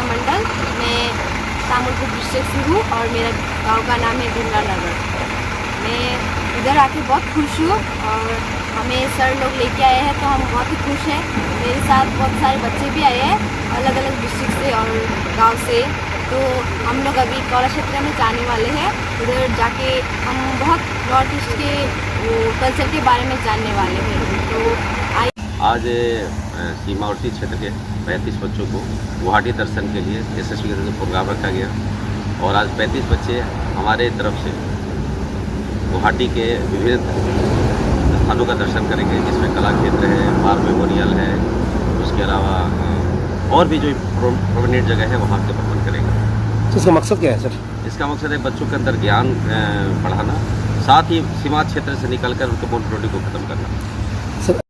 मंडल, मैं तामुलपुर डिस्ट्रिक्ट से हूँ और मेरा गांव का नाम है भीमला नगर। मैं इधर आके बहुत खुश हूँ और हमें सर लोग लेके आए हैं तो हम बहुत ही खुश हैं। मेरे साथ बहुत सारे बच्चे भी आए हैं अलग अलग डिस्ट्रिक्ट से और गांव से। तो हम लोग अभी कौला क्षेत्र में जाने वाले हैं। उधर जाके हम बहुत नॉर्थ ईस्ट के कल्चर के बारे में जानने वाले हैं। तो आज सीमावर्ती क्षेत्र के 35 बच्चों को गुवाहाटी दर्शन के लिए यशस्वी के प्रोग्राम रखा गया और आज 35 बच्चे हमारे तरफ से गुवाहाटी के विभिन्न स्थानों का दर्शन करेंगे, जिसमें कला क्षेत्र है, वार मेमोरियल है, उसके अलावा और भी जो प्रोमिनेंट जगह है वहाँ के भ्रमण करेंगे। तो इसका मकसद क्या है सर? इसका मकसद है बच्चों के अंदर ज्ञान बढ़ाना, साथ ही सीमा क्षेत्र से निकलकर उनके मोनोटोनिटी को खत्म करना।